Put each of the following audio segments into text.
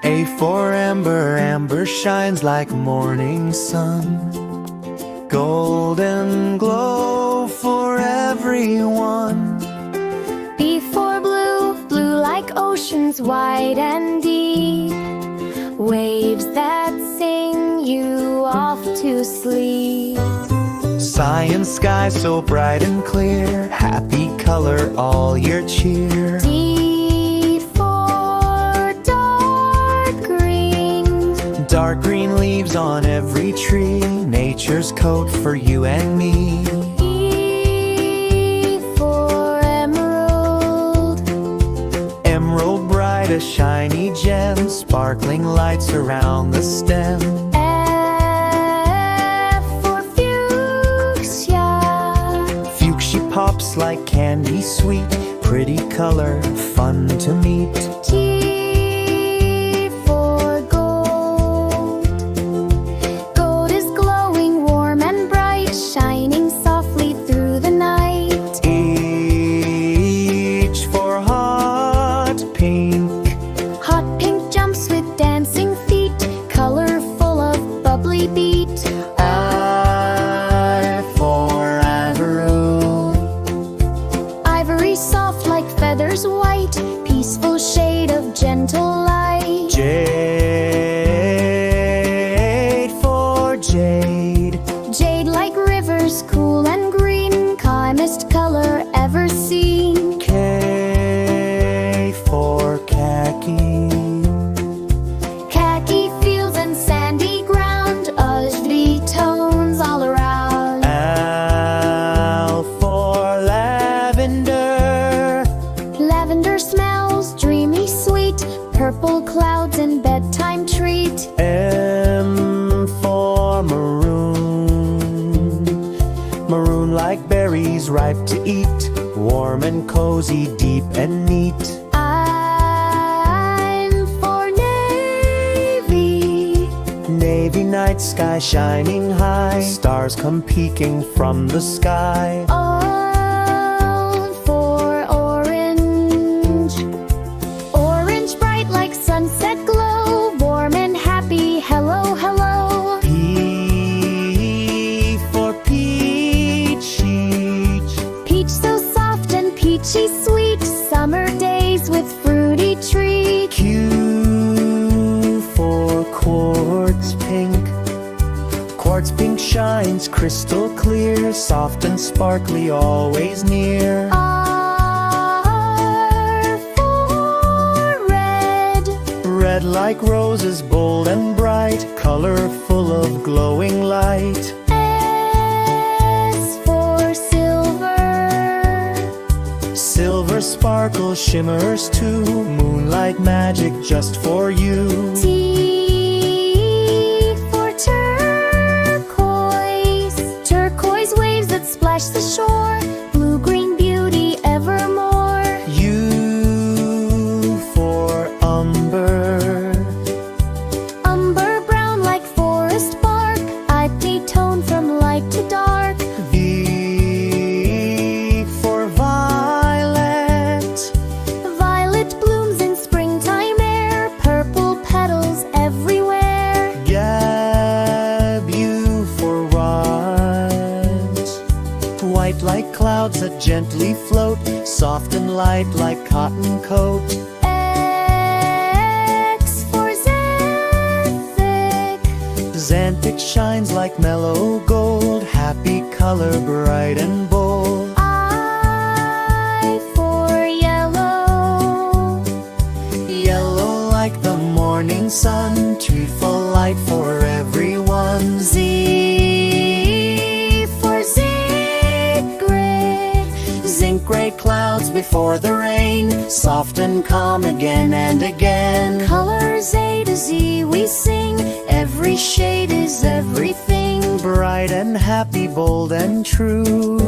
A for amber, amber shines like morning sun. Golden glow for everyone. B for blue, blue like oceans wide and deep. Waves that sing you off to sleep. Cyan sky so bright and clear, happy color all year cheer. D for dark green, Dark green leaves on every tree, nature's coat for you and me. E for emerald, Emerald bright, a shiny gem, sparkling lights around the stem. F for fuchsia, Fuchsia pops like candy sweet, pretty color, fun to meet. G for gold, gold is glowing warm and bright, shining softly through the night. H for hot pink, Hot pink jumps with dancing feet, color full of bubbly beat. I for ivory, Ivory soft like feathers white, peaceful shade of gentle light. Jade for jade, Jade like rivers, cool and green, calmest color ever seen. K for khaki, Khaki fields and sandy ground, ugly tones all around. L for lavender, Lavender smells dreamy sweet, purple clouds and bedtime treat. M for maroon, maroon like berries ripe to eat, warm and cozy, deep and neat. I'm for navy, Navy night sky shining high, stars come peeking from the sky. O for orange, orange bright like sunset glow, warm and happy, hello, hello. P for peach, Peach so soft and peachy sweet, summer days with fruity treat. Q for quartz pink, quartz pink shines crystal clear, soft and sparkly, always near. R for red, Red like roses, bold and bright, color full of glowing light. S for silver, Silver sparkle shimmers too, moonlight magic just for you. T for turquoise, turquoise waves that splash the shore, blue-green beauty evermore. U for umber, Umber brown like forest bark, ivory tone from light to dark. V for violet, Violet blooms in springtime air, purple petals everywhere. Gab, U for white, white like clouds that gently float, soft and light like cotton coat. X for xanthic, Xanthic shines like mellow gold, happy color bright and bold. I for yellow, Yellow like the morning sun, truthful light for everyone. Z for zinc gray, Zinc gray clouds before the rain, soft and calm again and again. colors A to Z we sing, every shade is everything. Bright and happy, bold and true,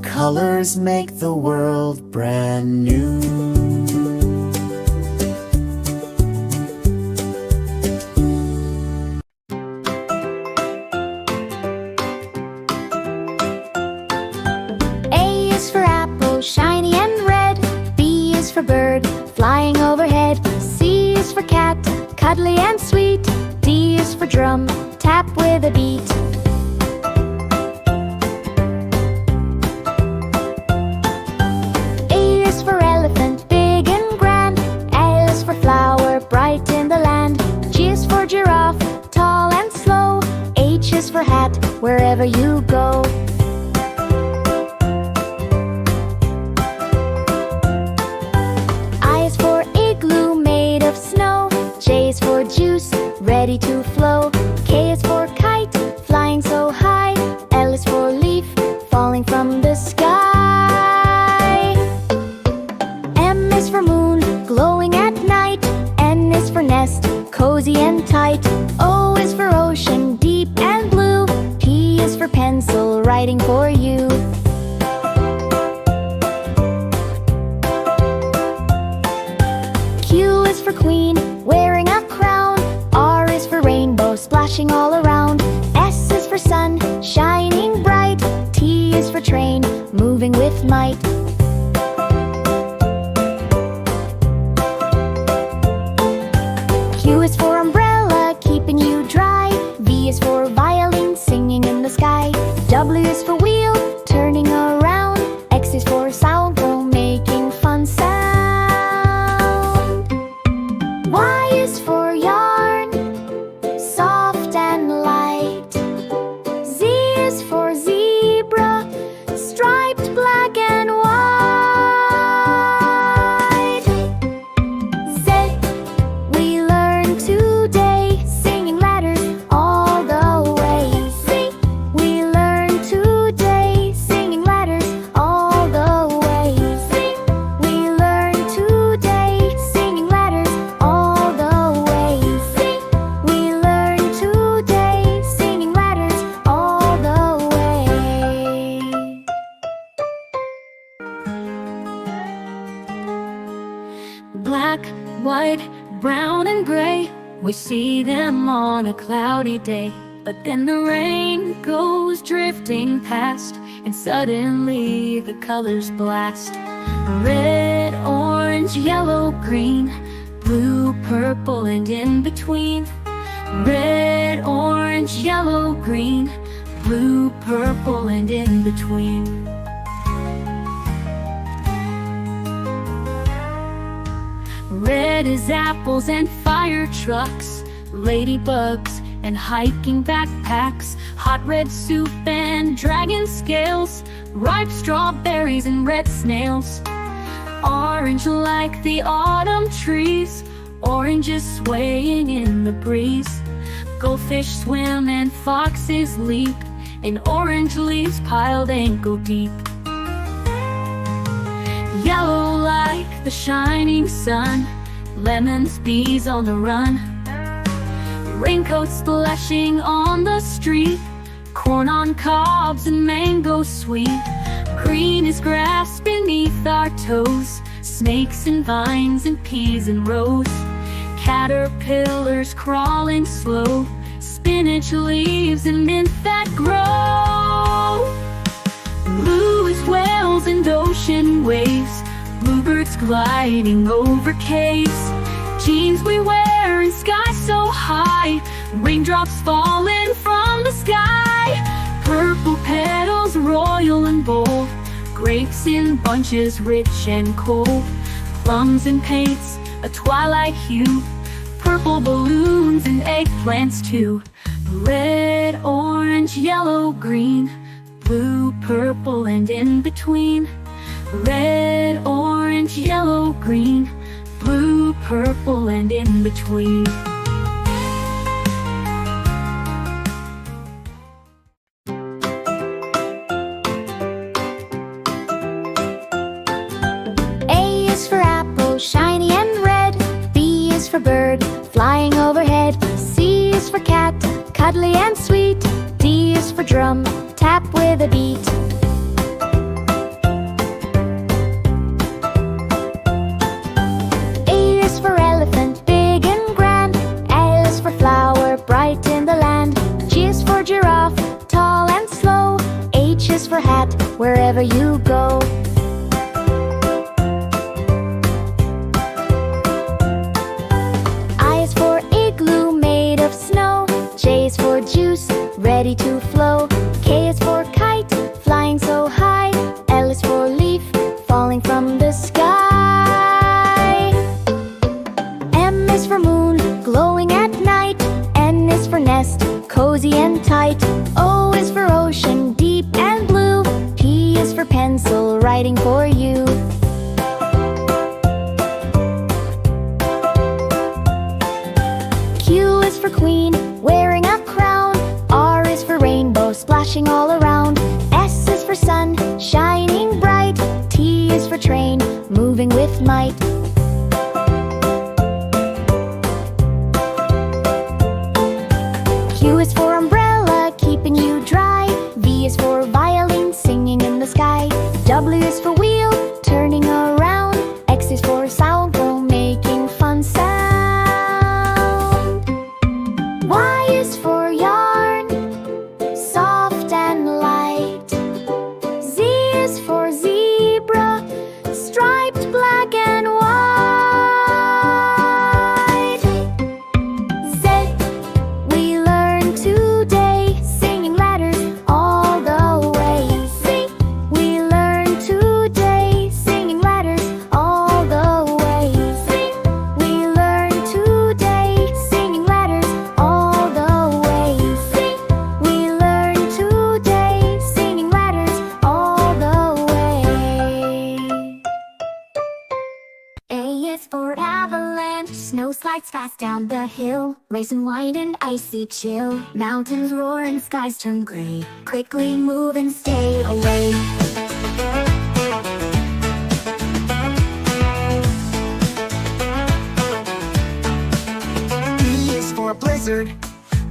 colors make the world brand new. A is for apple, shiny and red. B is for bird, flying overhead. C is for cat, cuddly and sweet. D is for drum, tap with a beat. A is for elephant, big and grand. L is for flower, bright in the land. G is for giraffe, tall and slow. H is for hat, wherever you go. I is for igloo, made of snow. J is for juice, ready to flow. K is for kite, flying so high. L is for leaf, falling from the sky. M is for moon, glowing at night. N is for nest, cozy and tight. O is for ocean, deep and blue. P is for pencil, writing for you. Q is for queen, wearing a crown. R is for rainbow, splashing all around. S is for sun, shining bright. T is for train, moving with might. U is for umbrella, keeping you dry. V is for violin, singing in the sky. W is for wheel, turning around. X is for sourdough, making fun sound. Y is for yarn, soft and light. Z is for zebra, striped black and white. Z, we learn today, singing letters all the way. C, we learn today, singing letters all the way. C, we learn today, singing letters all the way. C, we learn today, singing letters all the way. Black, white, brown and gray, we see them on a cloudy day. But then the rain goes drifting past, and suddenly the colors blast. Red, orange, yellow, green, blue, purple, and in between. Red, orange, yellow, green, blue, purple, and in between. Red is apples and fire trucks, ladybugs and hiking backpacks, hot red soup and dragon scales, ripe strawberries and red snails. Orange like the autumn trees, oranges swaying in the breeze. Goldfish swim and foxes leap, in orange leaves piled ankle deep. Yellow like the shining sun, lemons, bees on the run. Raincoats splashing on the street, corn on cobs and mango sweet. Green is grass beneath our toes, snakes and vines and peas and rose. Caterpillars crawling slow, spinach leaves and mint that grow. Blue is whales and ocean waves, bluebirds gliding over caves. Jeans we wear in sky so high, raindrops falling from the sky. Purple petals royal and bold, grapes in bunches rich and cold. Plums and paints a twilight hue, purple balloons and eggplants too. Red, orange, yellow, green, blue, purple, and in between. Red, orange, yellow, green, blue, purple, and in between. A is for apple, shiny and red. B is for bird, flying overhead. C is for cat, cuddly and sweet. D is for drum, tap with a beat. A is for elephant, big and grand. L is for flower, bright in the land. G is for giraffe, tall and slow. H is for hat, wherever you go. I is for for juice, ready to flow. K is for kite, flying so high. L is for leaf, falling from the sky. M is for moon, glowing at night. N is for nest, cozy and tight. O is for ocean, deep and blue. P is for pencil, writing for you. Q is for queen, wearing a crown. R is for rainbow, splashing all around. S is for sun, shining bright. T is for train, moving with might. U is for umbrella, keeping you dry. V is for violin, singing in the sky. W is for wheel, turning around. X is for sourdough, making fun sound. Y is for yarn, soft and light. Z is for zebra, striped black and white. Z, we learn today, singing letters all the way. Z, we learn today, singing letters all the way. Z, we learn today, singing letters all the way. Z, we learn today, singing letters all the way. A is for avalanche, snow slides fast down the hill. Racing wide and icy chill. Mountains roar and skies turn gray. Quickly move and stay away. B is for blizzard,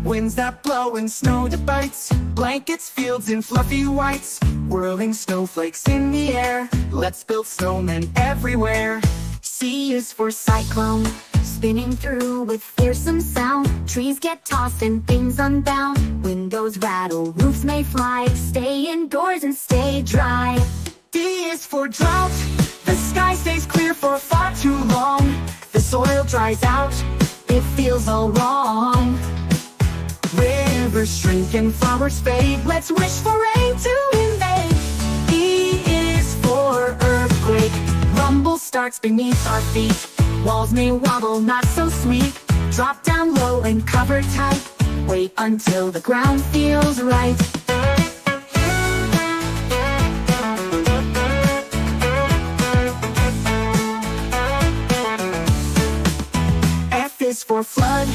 winds that blow and snow that bites. Blankets, fields in fluffy whites, whirling snowflakes in the air. Let's build snowmen everywhere. C is for cyclone, spinning through with fearsome sound. Trees get tossed and things unbound. Windows rattle, roofs may fly. Stay indoors and stay dry. D is for drought, the sky stays clear for far too long. The soil dries out, it feels all wrong. Rivers shrink and flowers fade. Let's wish for rain to invade. E is for earthquake, rumble starts beneath our feet. Walls may wobble, not so sweet. Drop down low and cover tight. Wait until the ground feels right. F is for flood,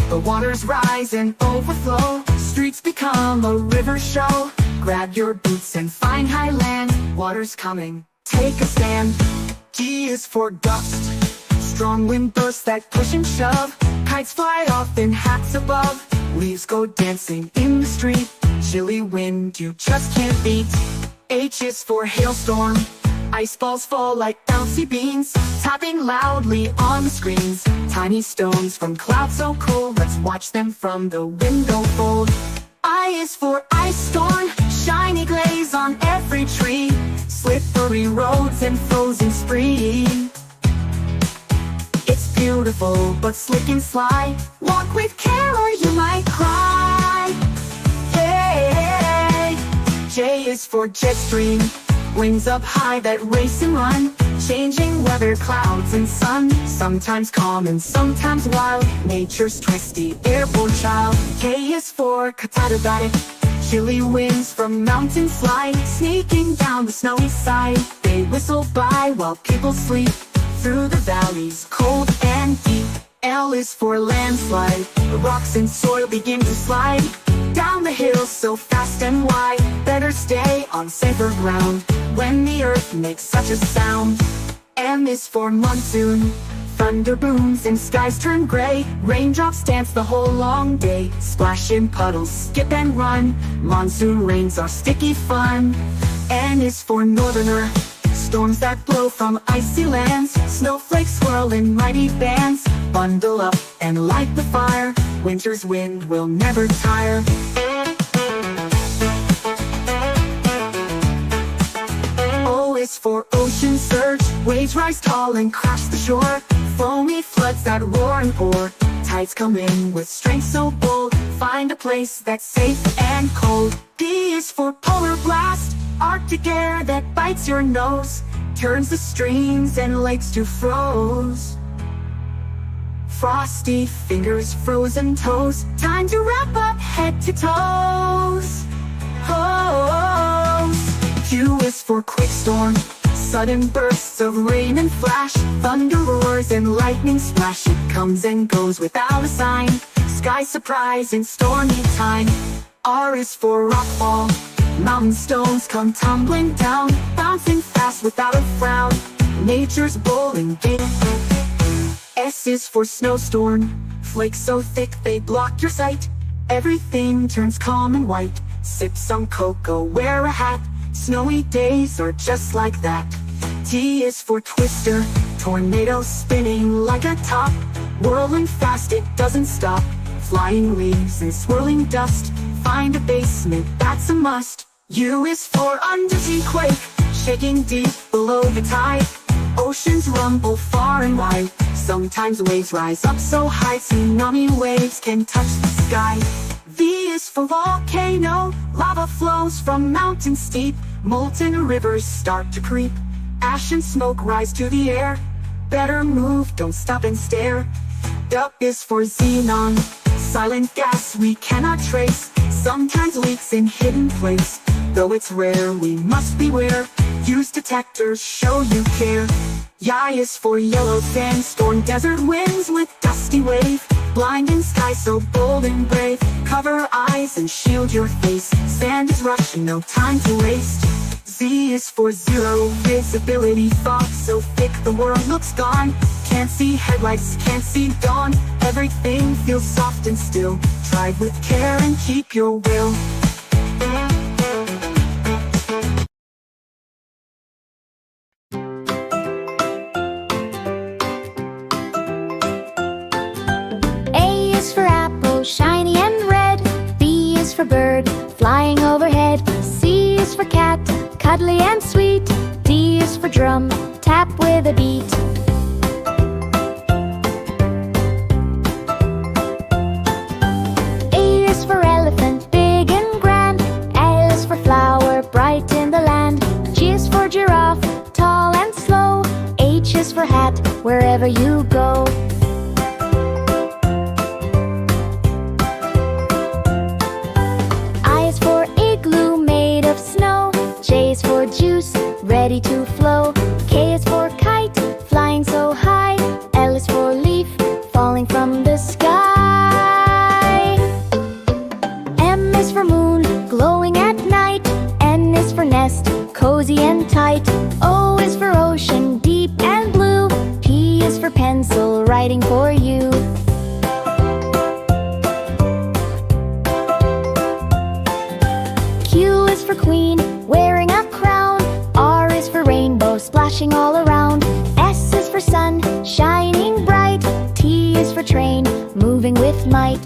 the waters rise and overflow. Streets become a river show. Grab your boots and find high land. Water's coming, take a stand. G is for gust, strong wind bursts that push and shove. Kites fly off in hats above. Leaves go dancing in the street. Chilly wind you just can't beat. H is for hailstorm, ice balls fall like bouncy beans, tapping loudly on the screens. Tiny stones from clouds so cool, let's watch them from the window fold. I is for ice storm, shiny glaze on every tree. Slippery roads and frozen spree. It's beautiful but slick and sly. Walk with care or you might cry. Hey, J is for jet stream, wings up high that race and run. Changing weather, clouds and sun, sometimes calm and sometimes wild. Nature's twisty airborne child. K is for Kutkut, chilly winds from mountains slide. Sneaking down the snowy side, they whistle by while people sleep. Through the valleys, cold and deep. L is for landslide, the rocks and soil begin to slide. Down the hills so fast and wide, better stay on safer ground when the earth makes such a sound. M is for monsoon, thunder booms and skies turn gray. Raindrops dance the whole long day, splash in puddles, skip and run. Monsoon rains are sticky fun. N is for northerner, storms that blow from icy lands. Snowflakes swirl in mighty bands. Bundle up and light the fire. Winter's wind will never tire. O is is for ocean surge. Waves rise tall and crash the shore. Foamy floods that roar and pour. Tides come in with strength so bold. Find a place that's safe and cold. P is for polar blast. Arctic air that bites your nose. Turns the streams and lakes to froze. Frosty fingers, frozen toes. Time to wrap up head to toes. Q is for quick storm. Sudden bursts of rain and flash. Thunder roars and lightning splash. It comes and goes without a sign. Sky surprise in stormy time. R is for rockfall. Mountain stones come tumbling down. Bouncing fast without a frown. Nature's bowling game. S is for snowstorm. Flakes so thick they block your sight. Everything turns calm and white. Sip some cocoa, wear a hat. Snowy days are just like that. T is for twister. Tornado spinning like a top. Whirling fast, it doesn't stop. Flying leaves and swirling dust. Find a basement, that's a must. U is for undersea quake. Shaking deep below the tide. Oceans rumble far and wide. Sometimes waves rise up so high. Tsunami waves can touch the sky. V is for volcano. Lava flows from mountains steep. Molten rivers start to creep. Ash and smoke rise to the air. Better move, don't stop and stare. W is for xenon. Silent gas we cannot trace. Sometimes leaks in hidden place. Though it's rare, we must beware. Use detectors, show you care. Y is for yellow sandstorm. Desert winds with dusty wave. Blinding sky so bold and brave. Cover eyes and shield your face. Sand is rushing, no time to waste. Z is for zero visibility. Fog so thick the world looks gone. Can't see headlights, can't see dawn. Everything feels soft and still. Drive with care and keep your will. A is for apple, shiny and red. B is for bird, flying overhead. C is for cat, cuddly and sweet. D is for drum, tap with a beat. A is for elephant, big and grand. L is for flower, bright in the land. G is for giraffe, tall and slow. H is for hat, wherever you go. I is for igloo made of snow. J is for juice, ready to flow. K is for kite, flying so high. L is for leaf, falling from the sky. M is for moon, glowing at night. N is for nest, cozy and tight. O is for ocean, deep and blue. P is for pencil, writing for you. Q is for queen, wearing a crown. R is for rainbow, splashing all around. S is for sun, shining bright. T is for train, moving with might.